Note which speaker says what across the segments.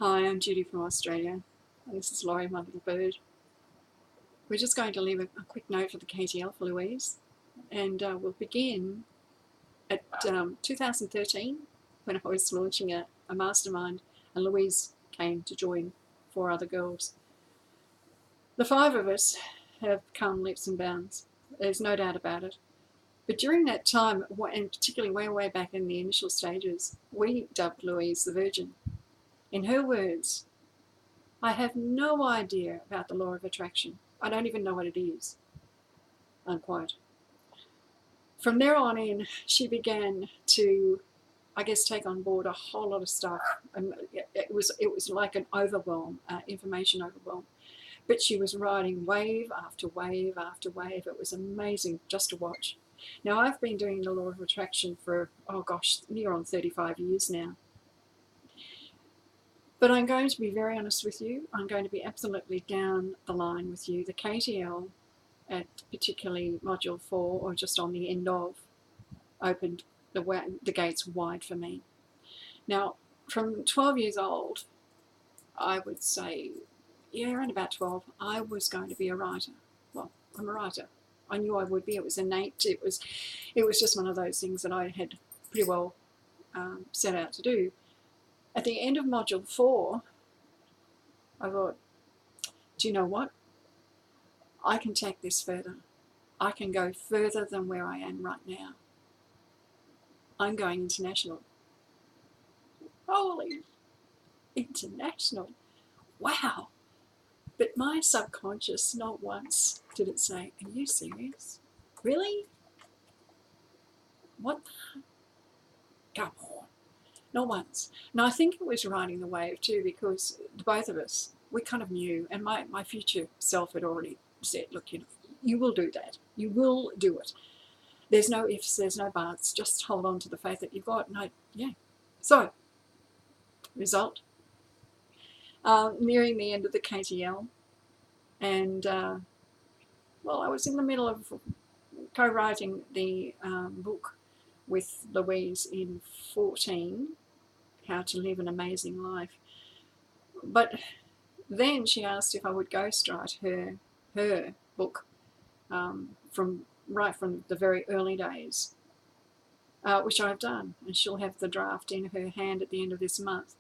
Speaker 1: Hi, I'm Judy from Australia, and this is Laurie, my little bird. We're just going to leave a quick note for the KTL for Louise, and we'll begin at 2013 when I was launching a mastermind, and Louise came to join 4 other girls. The 5 of us have come leaps and bounds, there's no doubt about it. But during that time, and particularly way back in the initial stages, we dubbed Louise the Virgin. In her words, I have no idea about the law of attraction. I don't even know what it is, unquote. From there on in, she began to, I guess, take on board a whole lot of stuff. And it was like an overwhelm, information overwhelm. But she was riding wave after wave after wave. It was amazing just to watch. Now, I've been doing the law of attraction for, oh gosh, near on 35 years now. But I'm going to be very honest with you. I'm going to be absolutely down the line with you. The KTL, at particularly Module 4, or just on the end of, opened the gates wide for me. Now, from 12 years old, I would say, yeah, around about 12, I was going to be a writer. Well, I'm a writer. I knew I would be. It was innate. It was just one of those things that I had pretty well set out to do. At the end of Module 4, I thought, do you know what? I can take this further. I can go further than where I am right now. I'm going international. Holy, international. Wow. But my subconscious, not once did it say, are you serious? Really? What the? Come on. Not once. Now, I think it was riding the wave too, because the both of us, we kind of knew, and my future self had already said, look, you will do that. You will do it. There's no ifs, there's no buts. Just hold on to the faith that you've got. No, yeah. So, result, nearing the end of the KTL, and well, I was in the middle of co-writing the book with Louise in 14, How to Live an Amazing Life. But then she asked if I would ghostwrite her book from the very early days, which I've done, and she'll have the draft in her hand at the end of this month.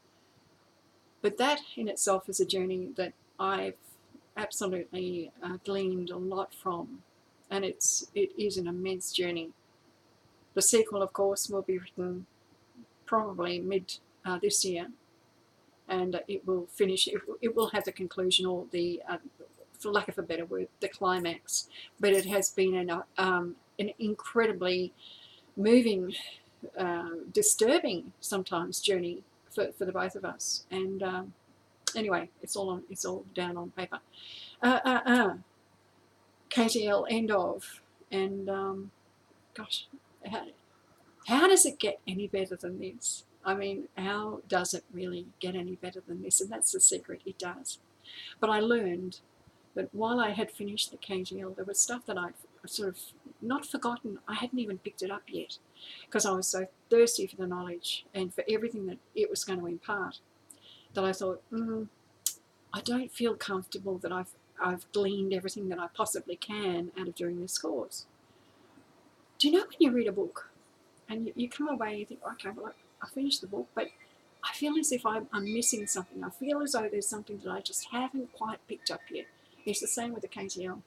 Speaker 1: But that in itself is a journey that I've absolutely gleaned a lot from, and it is an immense journey. The sequel, of course, will be written probably mid this year, and it will finish. It will have the conclusion, or the, for lack of a better word, the climax. But it has been an incredibly moving, disturbing sometimes journey for the both of us. And anyway, it's all down on paper. KTL end of, and gosh, how does it get any better than this? I mean, how does it really get any better than this? And that's the secret, it does. But I learned that while I had finished the KTL, there was stuff that I'd sort of not forgotten. I hadn't even picked it up yet, because I was so thirsty for the knowledge and for everything that it was going to impart, that I thought, I don't feel comfortable that I've gleaned everything that I possibly can out of doing this course. Do you know when you read a book and you come away and you think, okay, well, I finished the book, but I feel as if I'm missing something. I feel as though there's something that I just haven't quite picked up yet. It's the same with the KTL.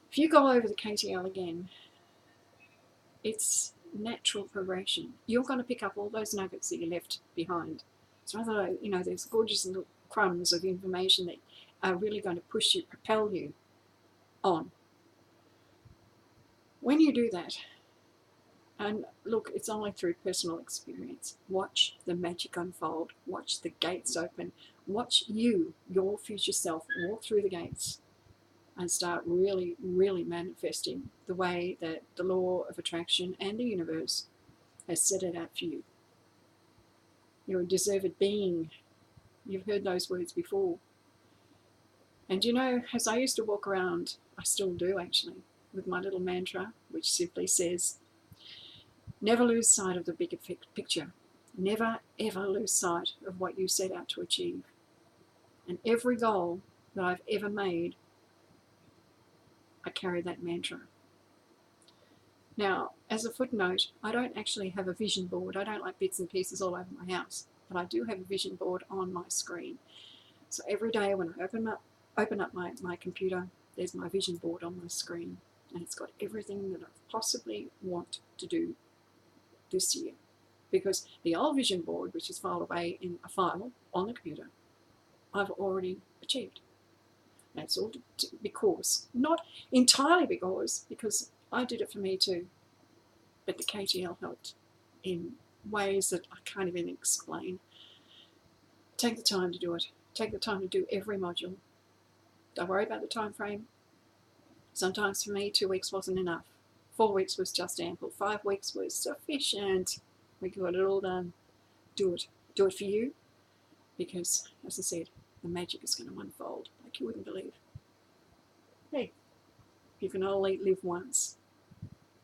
Speaker 1: If you go over the KTL again, it's natural progression. You're going to pick up all those nuggets that you left behind. It's rather, there's gorgeous little crumbs of information that are really going to push you, propel you on. When you do that, and look, it's only through personal experience, watch the magic unfold, watch the gates open, watch you, your future self, walk through the gates and start really, really manifesting the way that the law of attraction and the universe has set it out for you. You're a deserved being. You've heard those words before. And as I used to walk around, I still do actually, with my little mantra, which simply says, never lose sight of the bigger picture. Never, ever lose sight of what you set out to achieve. And every goal that I've ever made, I carry that mantra. Now, as a footnote, I don't actually have a vision board. I don't like bits and pieces all over my house, but I do have a vision board on my screen. So every day when I open up my computer, there's my vision board on my screen, and it's got everything that I possibly want to do this year. Because the old vision board, which is filed away in a file on the computer, I've already achieved. That's all because, not entirely because I did it for me too, but the KTL helped in ways that I can't even explain. Take the time to do it. Take the time to do every module. Don't worry about the time frame. Sometimes for me, 2 weeks wasn't enough. 4 weeks was just ample. 5 weeks was sufficient. We got it all done. Do it. Do it for you, because, as I said, the magic is going to unfold like you wouldn't believe. Hey, you can only live once,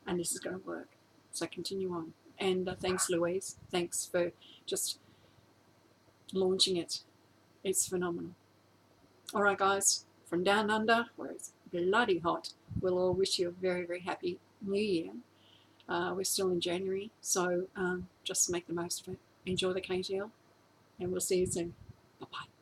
Speaker 1: and this is going to work. So continue on. And thanks, Louise. Thanks for just launching it. It's phenomenal. All right, guys, from down under, where it's bloody hot, we'll all wish you a very, very happy new year. We're still in January, so just make the most of it. Enjoy the KTL, and we'll see you soon. Bye-bye.